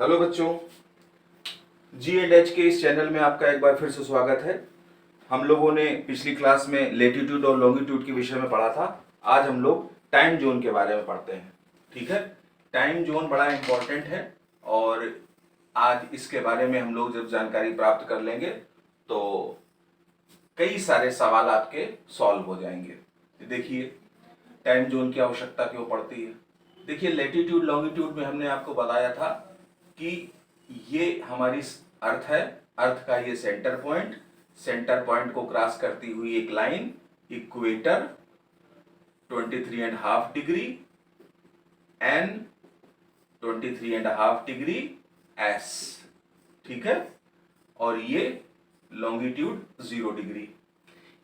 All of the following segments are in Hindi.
हेलो बच्चों, जी एंड एच के इस चैनल में आपका एक बार फिर से स्वागत है। हम लोगों ने पिछली क्लास में लेटीट्यूड और लॉन्गिट्यूड के विषय में पढ़ा था। आज हम लोग टाइम जोन के बारे में पढ़ते हैं। ठीक है, टाइम जोन बड़ा इम्पोर्टेंट है और आज इसके बारे में हम लोग जब जानकारी प्राप्त कर लेंगे तो कई सारे सवाल आपके सॉल्व हो जाएंगे। देखिए, टाइम जोन की आवश्यकता क्यों पड़ती है। देखिए, लेटीट्यूड लॉन्गिट्यूड में हमने आपको बताया था कि ये हमारी अर्थ है, अर्थ का ये सेंटर पॉइंट को क्रॉस करती हुई एक line equator 23.5 degree N 23.5 degree S. ठीक है, और ये लॉन्गिट्यूड 0 डिग्री,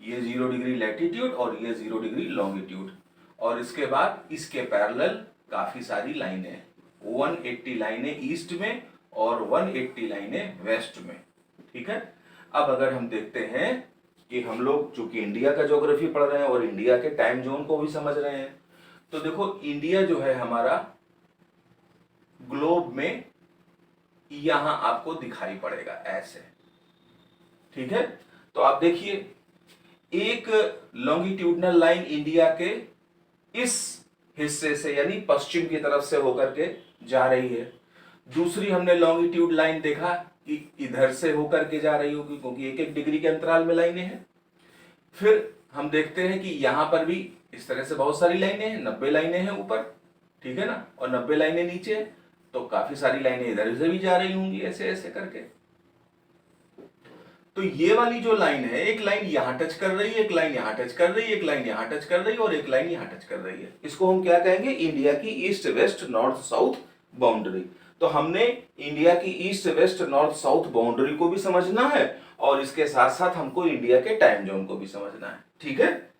ये 0 डिग्री लैटिट्यूड और ये 0 डिग्री लॉन्गिट्यूड। और इसके बाद इसके पैरेलल काफी सारी लाइनें, 180 लाइनें ईस्ट में और 180 लाइनें वेस्ट में। ठीक है, अब अगर हम देखते हैं कि हम लोग चूंकि इंडिया का ज्योग्राफी पढ़ रहे हैं और इंडिया के टाइम जोन को भी समझ रहे हैं, तो देखो इंडिया जो है हमारा ग्लोब में यहां आपको दिखाई पड़ेगा ऐसे। ठीक है, तो आप देखिए, एक लॉन्गिट्यूडनल लाइन इंडिया के इस हिस्से से यानी पश्चिम की तरफ से होकर के जा रही है। दूसरी हमने लॉन्गिट्यूड लाइन देखा कि इधर से होकर के जा रही होगी, क्योंकि 1-1 डिग्री के अंतराल में लाइनें हैं। फिर हम देखते हैं कि यहां पर भी इस तरह से बहुत सारी लाइनें हैं, 90 लाइनें हैं ऊपर, ठीक है ना, और 90 लाइनें नीचे, तो काफी सारी लाइनें इधर से भी जा रही होंगी ऐसे ऐसे करके। तो ये वाली जो लाइन है, एक लाइन यहां टच कर रही है, एक लाइन यहां टच कर रही है, एक लाइन यहां टच कर रही है और एक लाइन यहां टच कर रही है। इसको हम क्या कहेंगे? इंडिया की east west north south boundary. तो हमने इंडिया की east west north south boundary को भी समझना है और इसके साथ साथ हमको इंडिया के टाइम जोन को भी समझना है। ठीक है,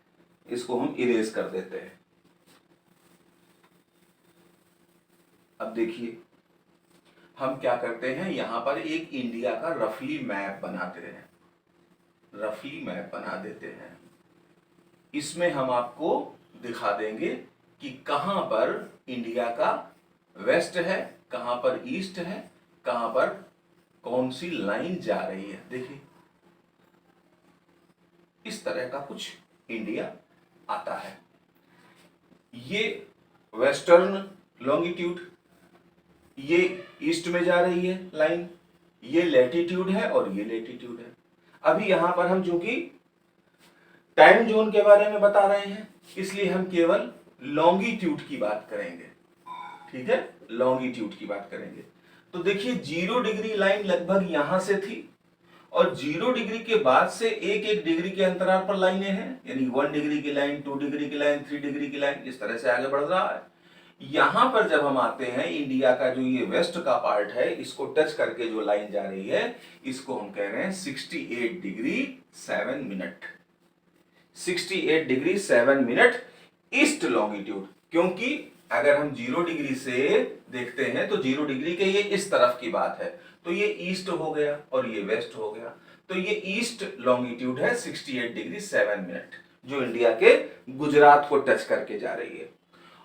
इसको हम इरेज कर देते हैं। अब देखिए, हम क्या करते हैं, यहां पर एक इंडिया का रफली मैप बनाते हैं, रफली मैप बना देते हैं। इसमें हम आपको दिखा देंगे कि कहां पर इंडिया का वेस्ट है, कहां पर ईस्ट है, कहां पर कौन सी लाइन जा रही है। देखिए, इस तरह का कुछ इंडिया आता है। ये वेस्टर्न लॉन्गिट्यूड, ये ईस्ट में जा रही है लाइन, ये लैटिट्यूड है और ये लैटिट्यूड है। अभी यहां पर हम चूंकि टाइम जोन के बारे में बता रहे हैं, इसलिए हम केवल लॉन्गिट्यूड की बात करेंगे। ठीक है, लॉन्गिट्यूड की बात करेंगे। तो देखिए, 0 डिग्री लाइन लगभग यहां से थी और 0 डिग्री के बाद से 1-1 डिग्री के अंतराल पर लाइनें हैं, यानी 1 डिग्री की लाइन, 2 डिग्री की लाइन, 3 डिग्री की लाइन, इस तरह से आगे बढ़ रहा है। यहां पर जब हम आते हैं, इंडिया का जो ये वेस्ट का पार्ट है, इसको टच करके जो लाइन जा रही है, इसको हम कह रहे हैं 68 degree 7 minute, 68 degree 7 minute east longitude. क्योंकि अगर हम 0 डिग्री से देखते हैं तो 0 डिग्री के ये इस तरफ की बात है, तो ये ईस्ट हो गया और ये वेस्ट हो गया, तो ये ईस्ट लॉन्गिट्यूड है 68 डिग्री 7 मिनट, जो इंडिया के गुजरात को टच करके जा रही है।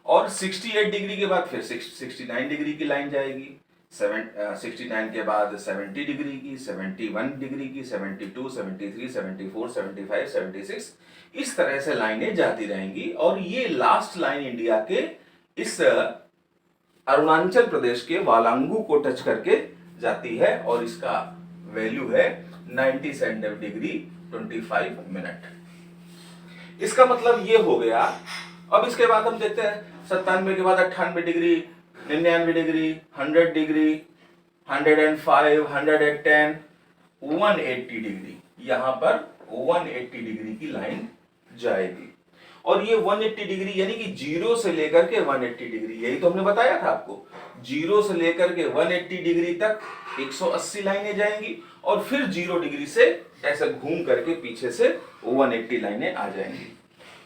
और 68 डिग्री के बाद फिर 69 डिग्री की लाइन जाएगी, 69 के बाद 70 डिग्री की, 71 डिग्री की, 72, 73, 74, 75, 76, इस तरह से लाइनें जाती रहेंगी। और ये लास्ट लाइन इंडिया के इस अरुणाचल प्रदेश के वालांगू को टच करके जाती है और इसका वैल्यू है 97 डिग्री 25 मिनट। इसका मतलब ये हो गया। अब इसके बाद हम देखते हैं 97 के बाद 98 डिग्री, 99 डिग्री, 100 डिग्री, 105, 110, 180 डिग्री। यहां पर 180 डिग्री की लाइन जाएगी और ये 180 डिग्री यानी कि 0 से लेकर के 180 डिग्री, यही तो हमने बताया था आपको, 0 से लेकर के 180 डिग्री तक 180 लाइनें जाएंगी और फिर 0 डिग्री से ऐसा घूम करके पीछे से 180 लाइनें आ जाएंगी।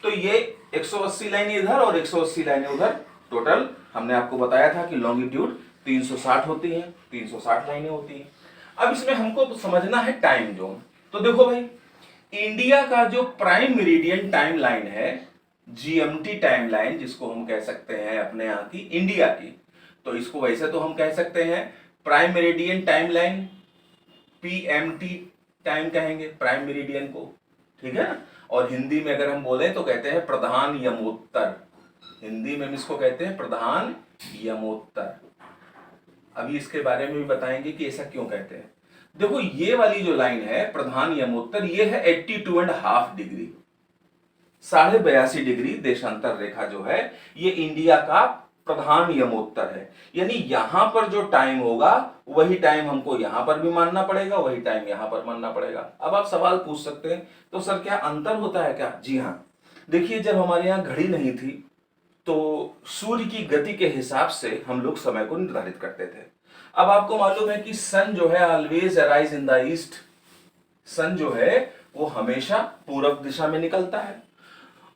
तो ये 180 लाइनें इधर और 180 लाइनें उधर, टोटल हमने आपको बताया था कि लॉन्गिट्यूड 360 होती है, 360 लाइनें होती हैं। अब इसमें हमको समझना है टाइम जोन। तो देखो भाई, इंडिया का जो प्राइम मेरिडियन टाइम लाइन है, जीएमटी टाइम लाइन जिसको हम कह सकते हैं अपने यहाँ की इंडिया की, तो इसको वैसे तो हम कह सकते हैं prime meridian time line, PMT time कहेंगे प्राइम मेरिडियन को, ठीक है ना। और हिंदी में अगर हम बोले तो कहते हैं प्रधान यमोत्तर, हिंदी में हम इसको कहते हैं प्रधान यमोत्तर। अभी इसके बारे में भी बताएंगे कि ऐसा क्यों कहते हैं। देखो ये वाली जो लाइन है प्रधान यमोत्तर, ये है 82.5 डिग्री, 82.5 डिग्री देशांतर रेखा जो है ये इंडिया का प्रधान यमोत्तर है। यानी यहां पर जो टाइम होगा वही टाइम हमको यहां पर भी मानना पड़ेगा, वही टाइम यहां पर मानना पड़ेगा। अब आप सवाल पूछ सकते हैं तो सर क्या अंतर होता है क्या? जी हाँ, देखिए जब हमारे यहाँ घड़ी नहीं थी तो सूर्य की गति के हिसाब से हम लोग समय को निर्धारित करते थे। अब आपको मालूम है कि सन जो है always arise in the east, sun जो है वो हमेशा पूर्व दिशा में निकलता है।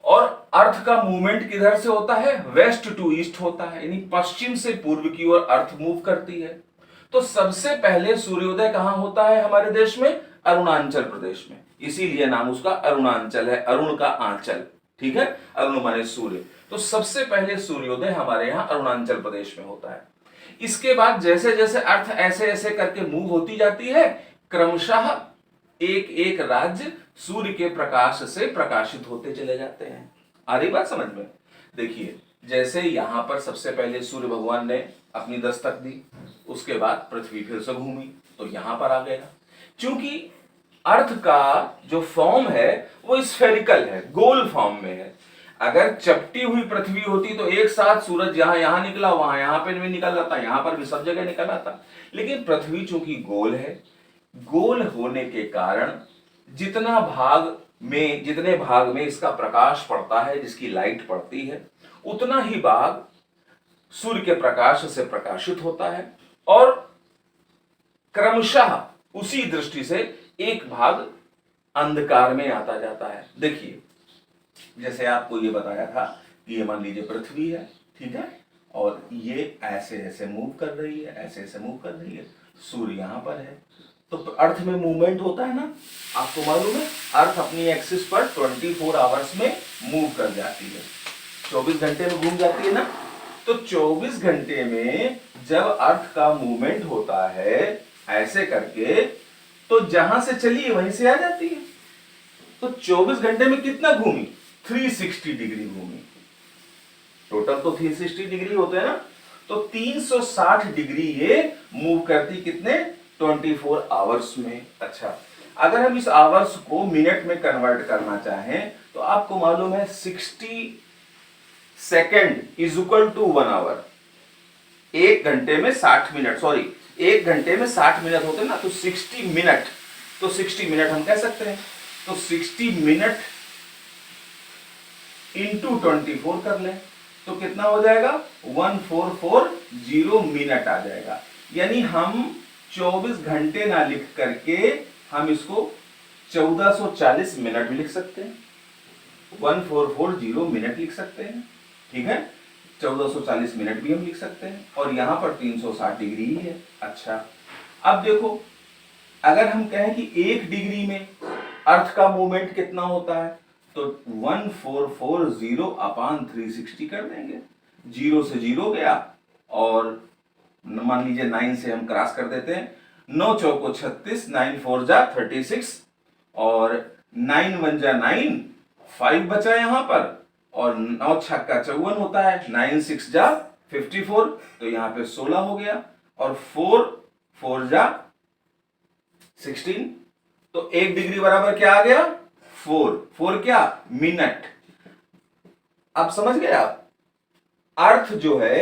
और अर्थ का मूवमेंट किधर से होता है? वेस्ट टू ईस्ट होता है, यानी पश्चिम से पूर्व की ओर अर्थ मूव करती है। तो सबसे पहले सूर्योदय कहां होता है हमारे देश में? अरुणाचल प्रदेश में, इसीलिए नाम उसका अरुणाचल है, अरुण का आंचल, ठीक है। अरुण माने सूर्य, तो सबसे पहले सूर्योदय हमारे यहाँ अरुणाचल प्रदेश में होता है। इसके बाद जैसे जैसे अर्थ ऐसे ऐसे करके मूव होती जाती है, क्रमशः एक एक राज्य सूर्य के प्रकाश से प्रकाशित होते चले जाते हैं। आ रही बात समझ में? देखिए जैसे यहां पर सबसे पहले सूर्य भगवान ने अपनी दस्तक दी, उसके बाद पृथ्वी फिर से घूमी तो यहां पर आ गया। क्योंकि अर्थ का जो फॉर्म है वो स्फेरिकल है, गोल फॉर्म में है। अगर चपटी हुई पृथ्वी होती तो एक साथ सूरज यहां यहां निकला, वहां यहां पर भी निकल आता, यहां पर भी सब जगह निकल आता। लेकिन पृथ्वी चूंकि गोल है, गोल होने के कारण जितने भाग में इसका प्रकाश पड़ता है, जिसकी लाइट पड़ती है, उतना ही भाग सूर्य के प्रकाश से प्रकाशित होता है और क्रमशः उसी दृष्टि से एक भाग अंधकार में आता जाता है। देखिए जैसे आपको ये बताया था कि ये मान लीजिए पृथ्वी है, ठीक है, और ये ऐसे ऐसे मूव कर रही है, ऐसे ऐसे मूव कर रही है, सूर्य यहां पर है, तो अर्थ में मूवमेंट होता है ना, आपको मालूम है अर्थ अपनी एक्सिस पर 24 आवर्स में मूव कर जाती है, 24 घंटे में घूम जाती है ना। तो 24 घंटे में जब अर्थ का मूवमेंट होता है ऐसे करके, तो जहां से चली वहीं से आ जाती है। तो 24 घंटे में कितना घूमी? 360 डिग्री घूमी। टोटल तो 360 डिग्री होते हैं ना, तो 360 डिग्री ये मूव करती कितने? 24 आवर्स में। अच्छा, अगर हम इस आवर्स को मिनट में कन्वर्ट करना चाहें तो आपको मालूम है 60 second is equal to 1 hour. एक घंटे में 60 मिनट, सॉरी एक घंटे में 60 मिनट होते हैं ना, तो 60 मिनट, तो 60 मिनट हम कह सकते हैं। तो 60 मिनट इंटू 24 कर लें तो कितना हो जाएगा? 1440 मिनट आ जाएगा। यानी हम 24 घंटे ना लिख करके हम इसको 1440 मिनट भी लिख सकते हैं, 1440 मिनट लिख सकते हैं, ठीक है। 1440 मिनट भी हम लिख सकते हैं और यहां पर 360 डिग्री ही है। अच्छा, अब देखो अगर हम कहें कि 1 डिग्री में अर्थ का मूवमेंट कितना होता है, तो 1440 अपान 360 कर देंगे। 0 से 0 गया और मान लीजिए 9 से हम क्रॉस कर देते हैं, 9 चौको 36, 9 4 जा 36 और 9 1 जा 9, 5 बचा यहां पर, और 9 छक्का 54 होता है, 9 6 जा 54, तो यहां पे 16 हो गया, और 4 4 जा 16, तो 1 डिग्री बराबर क्या आ गया? 4 4 क्या? मिनट। अब समझ गए आप? अर्थ जो है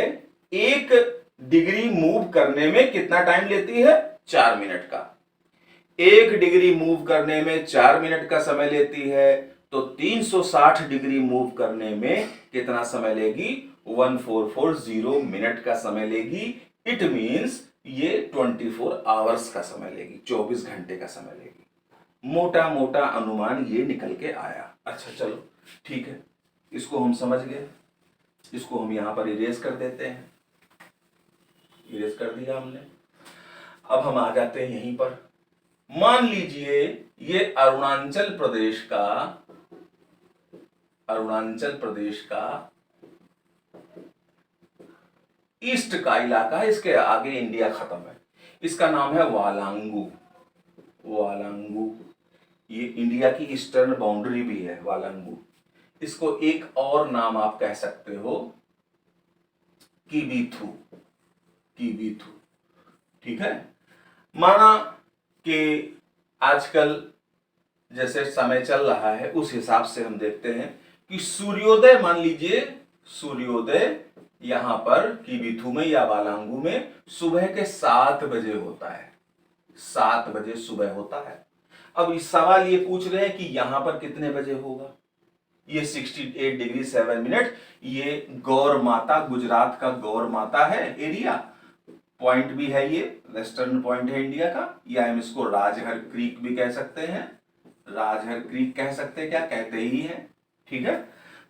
1 डिग्री मूव करने में कितना टाइम लेती है? 4 मिनट का। 1 डिग्री मूव करने में 4 मिनट का समय लेती है, तो 360 डिग्री मूव करने में कितना समय लेगी? 1440 मिनट का समय लेगी। इट मींस ये 24 आवर्स का समय लेगी, 24 घंटे का समय लेगी। मोटा मोटा अनुमान ये निकल के आया। अच्छा चलो ठीक है, इसको हम समझ गए, इसको हम यहां पर इरेज कर देते हैं, इरेज कर दिया हमने। अब हम आ जाते हैं यहीं पर। मान लीजिए ये अरुणाचल प्रदेश का ईस्ट का इलाका है, इसके आगे इंडिया खत्म है। इसका नाम है वालांगू। वालांगू ये इंडिया की ईस्टर्न बाउंड्री भी है वालांगू। इसको एक और नाम आप कह सकते हो किबीथू। किबीथू, ठीक है। माना कि आजकल जैसे समय चल रहा है उस हिसाब से हम देखते हैं कि सूर्योदय, मान लीजिए सूर्योदय यहां पर किबीथू में या वालांगू में सुबह के 7 बजे होता है। 7 बजे सुबह होता है। अब इस सवाल ये पूछ रहे हैं कि यहां पर कितने बजे होगा। ये 68 डिग्री 7 मिनट, ये गौर माता, गुजरात का गौर माता है एरिया, पॉइंट भी है, ये वेस्टर्न पॉइंट है इंडिया का, या हम इसको राजहर क्रीक भी कह सकते हैं। राजहर क्रीक कह सकते हैं, क्या कहते ही हैं, ठीक है।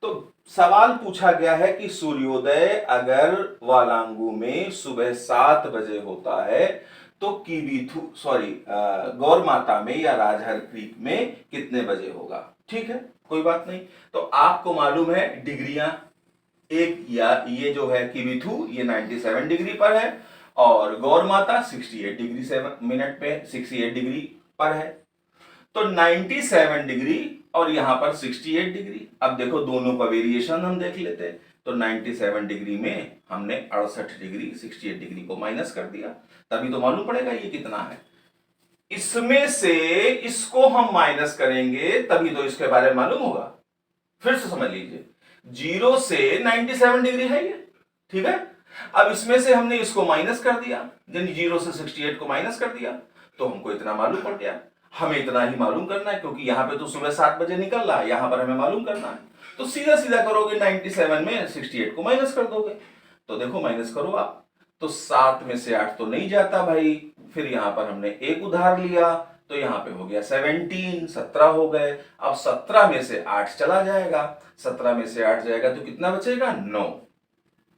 तो सवाल पूछा गया है कि सूर्योदय अगर वालांगू में सुबह 7 बजे होता है तो किबीथू गौर माता में या राजहर क्रीक में कितने बजे होगा। ठीक है, कोई बात नहीं। तो आपको मालूम है डिग्रियां, एक या ये जो है किबीथू ये 97 डिग्री पर है और गौर माता 68 डिग्री 7 मिनट पे 68 डिग्री पर है। तो 97 डिग्री और यहां पर 68 डिग्री। अब देखो दोनों का वेरिएशन हम देख लेते हैं। तो 97 डिग्री में हमने 68 डिग्री 68 डिग्री को माइनस कर दिया, तभी तो मालूम पड़ेगा ये कितना है। इसमें से इसको हम माइनस करेंगे तभी तो इसके बारे में मालूम होगा। फिर से समझ लीजिए, 0 से 97 डिग्री है ये, ठीक है। अब इसमें से हमने इसको माइनस कर दिया, यानी 0 से 68 को माइनस कर दिया, तो हमको इतना मालूम पड़ गया। हमें इतना ही मालूम करना है क्योंकि यहां पे तो सुबह 7 बजे निकल रहा है, यहां पर हमें मालूम करना है। तो सीधा सीधा करोगे, 97 में 68 को माइनस कर दोगे। तो देखो माइनस करो आप, तो 7 में से 8 तो नहीं जाता भाई। फिर यहां पर हमने एक उधार लिया तो यहां पे हो गया 17, 17 हो गए। अब 17 में से 8 चला जाएगा, 17 में से 8 जाएगा तो कितना बचेगा, 9।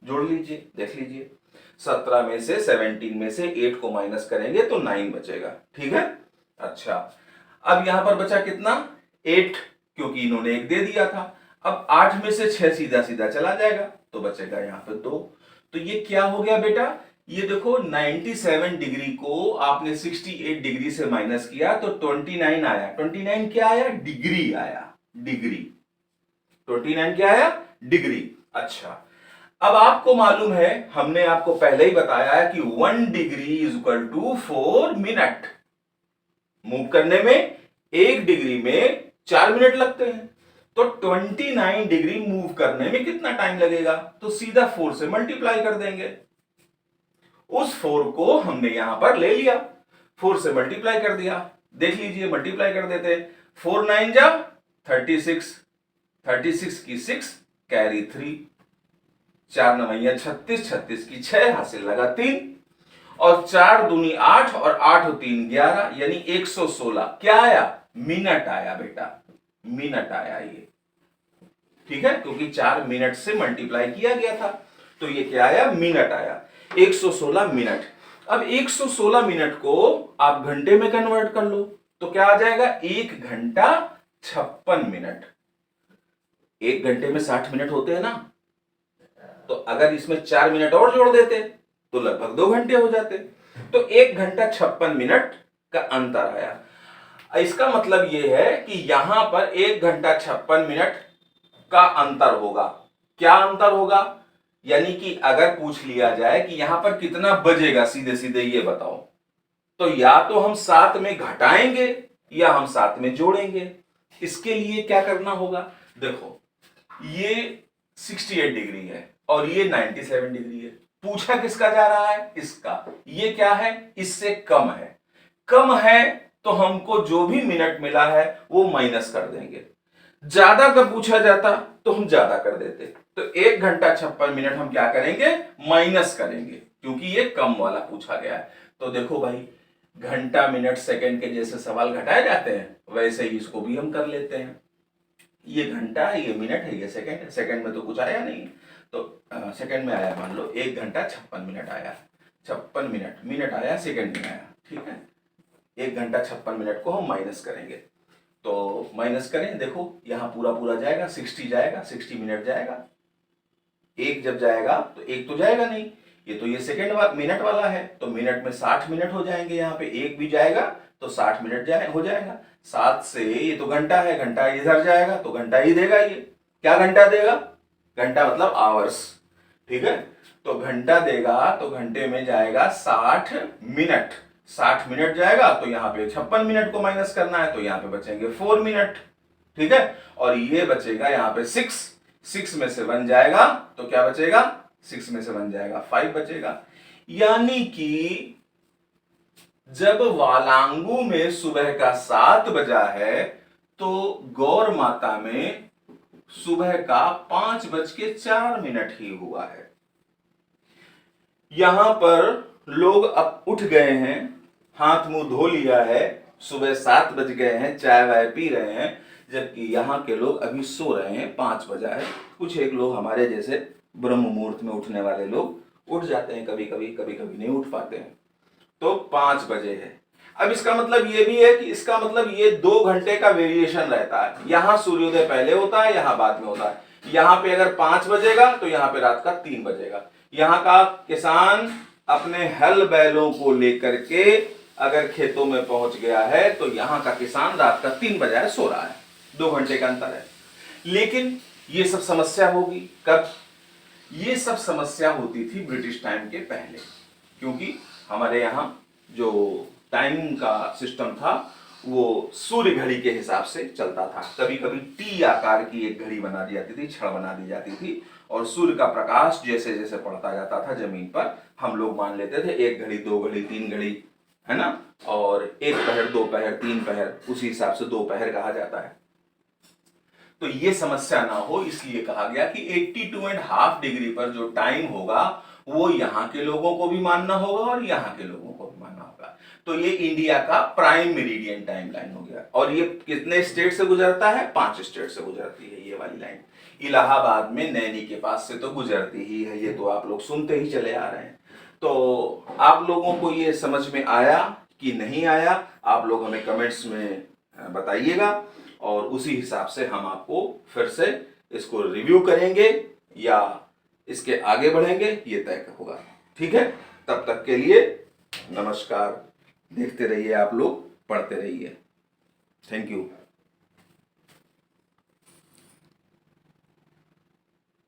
जोड़ लीजिए, देख लीजिए, 17 में से 17 में से 8 को माइनस करेंगे तो 9 बचेगा, ठीक है। अच्छा, अब यहां पर बचा कितना, 8, क्योंकि इन्होंने 1 दे दिया था। अब 8 में से 6 सीधा सीधा चला जाएगा तो बचेगा यहां पे 2। तो ये क्या हो गया बेटा, ये देखो 97 डिग्री को आपने 68 डिग्री से माइनस किया तो 29 आया। 29 क्या आया, डिग्री आया, डिग्री। 29 क्या आया, डिग्री। अच्छा, अब आपको मालूम है, हमने आपको पहले ही बताया है कि 1 degree is equal to 4 minute. Move करने में 1 डिग्री में 4 मिनट लगते हैं, तो 29 डिग्री मूव करने में कितना टाइम लगेगा, तो सीधा 4 से मल्टीप्लाई कर देंगे। उस 4 को हमने यहां पर ले लिया, 4 से मल्टीप्लाई कर दिया। देख लीजिए, मल्टीप्लाई कर देते, 4 9 जा 36, 36 की 6 कैरी 3, 4 9 36, 36 की 6 हासिल लगा 3, और 4 दूनी 8 और 8 3 11, यानी 116 क्या आया, मिनट आया बेटा, मिनट आया ये, ठीक है, क्योंकि 4 मिनट से मल्टीप्लाई किया गया था, तो ये क्या आया, मिनट आया, 116 मिनट। अब 116 मिनट को आप घंटे में कन्वर्ट कर लो तो क्या आ जाएगा, 1 घंटा 56 मिनट। 1 घंटे में 60 मिनट होते हैं ना, तो अगर इसमें 4 मिनट और जोड़ देते तो लगभग 2 घंटे हो जाते। तो 1 घंटा 56 मिनट का अंतर आया। इसका मतलब यह है कि यहां पर 1 घंटा 56 मिनट का अंतर होगा। क्या अंतर होगा, यानी कि अगर पूछ लिया जाए कि यहां पर कितना बजेगा, सीधे सीधे ये बताओ, तो या तो हम 7 में घटाएंगे या हम 7 में जोड़ेंगे। इसके लिए क्या करना होगा, देखो ये 68 डिग्री है और ये 97 डिग्री है। पूछा किसका जा रहा है, इसका। ये क्या है, इससे कम है। कम है तो हमको जो भी मिनट मिला है वो माइनस कर देंगे। ज्यादा का पूछा जाता तो हम ज्यादा कर देते। तो 1 घंटा 56 मिनट हम क्या करेंगे, माइनस करेंगे, क्योंकि ये कम वाला पूछा गया है। तो देखो भाई, घंटा मिनट सेकंड के जैसे सवाल घटाए जाते हैं वैसे ही इसको भी हम कर लेते हैं। ये घंटा है, ये मिनट है, ये सेकंड है। सेकंड में तो कुछ आया नहीं, तो सेकंड में आया, मान लो 1 घंटा 56 मिनट आया, 56 मिनट, मिनट आया सेकंड में आया, ठीक है। 1 घंटा 56 मिनट को हम माइनस करेंगे, तो माइनस करें, देखो यहां पूरा पूरा जाएगा, 60 जाएगा, 60 मिनट जाएगा। 1 जब जाएगा तो 1 तो जाएगा नहीं, ये तो ये मिनट वाला है, तो मिनट में 60 मिनट हो जाएंगे, यहाँ पे एक भी जाएगा तो 60 मिनट हो जाएगा। 7 से ये तो घंटा है, घंटा इधर जाएगा तो घंटा ही देगा। ये क्या घंटा देगा? घंटा मतलब आवर्स, ठीक है। तो घंटा देगा तो घंटे में जाएगा 60 मिनट। 60 मिनट जाएगा तो यहाँ पे 56 मिनट को माइनस करना है, तो यहाँ पे बचेंगे 4 मिनट, ठीक है। और ये बचेगा यहाँ पे 6 में से 1 जाएगा तो क्या बचेगा? 6 में से 1 जाएगा 5 बचेगा। यानी कि जब वालांगू में सुबह का 7 बजा है तो गौर माता में सुबह का 5:04 ही हुआ है। यहां पर लोग अब उठ गए हैं, हाथ मुंह धो लिया है, सुबह 7 बज गए हैं, चाय वाय पी रहे हैं, जबकि यहाँ के लोग अभी सो रहे हैं, 5 बजा है। कुछ एक लोग हमारे जैसे ब्रह्म मुहूर्त में उठने वाले लोग उठ जाते हैं, कभी कभी नहीं उठ पाते हैं, तो 5 बजे है। अब इसका मतलब ये भी है कि इसका मतलब ये 2 घंटे का वेरिएशन रहता है। यहाँ सूर्योदय पहले होता है, यहाँ बाद में होता है। यहाँ पे अगर 5 बजेगा तो यहाँ पे रात का 3 बजेगा। यहाँ का किसान अपने हल बैलों को लेकर के अगर खेतों में पहुंच गया है तो यहाँ का किसान रात का 3 बजे सो रहा है, 2 घंटे का अंतर है। लेकिन ये सब समस्या होगी कब? ये सब समस्या होती थी ब्रिटिश टाइम के पहले, क्योंकि हमारे यहाँ जो टाइम का सिस्टम था वो सूर्य घड़ी के हिसाब से चलता था। कभी कभी टी आकार की एक घड़ी बना दी जाती थी, छड़ बना दी जाती थी, और सूर्य का प्रकाश जैसे जैसे पड़ता जाता था जमीन पर, हम लोग मान लेते थे 1 घड़ी 2 घड़ी 3 घड़ी, है ना। और 1 पहर 2 पहर 3 पहर, उसी हिसाब से 2 पहर कहा जाता है। तो ये समस्या ना हो इसलिए कहा गया कि 82.5 डिग्री पर जो टाइम होगा वो यहाँ के लोगों को भी मानना होगा और यहाँ के लोगों को भी मानना होगा। तो ये इंडिया का प्राइम मेरिडियन टाइम लाइन हो गया। और ये कितने स्टेट से गुजरता है? 5 स्टेट से गुजरती है ये वाली लाइन। इलाहाबाद में नैनी के पास से तो गुजरती ही है, ये तो आप लोग सुनते ही चले आ रहे हैं। तो आप लोगों को ये समझ में आया कि नहीं आया, आप लोग हमें कमेंट्स में बताइएगा, और उसी हिसाब से हम आपको फिर से इसको रिव्यू करेंगे या इसके आगे बढ़ेंगे, ये तय होगा, ठीक है। तब तक के लिए नमस्कार। देखते रहिए आप लोग, पढ़ते रहिए। Thank you.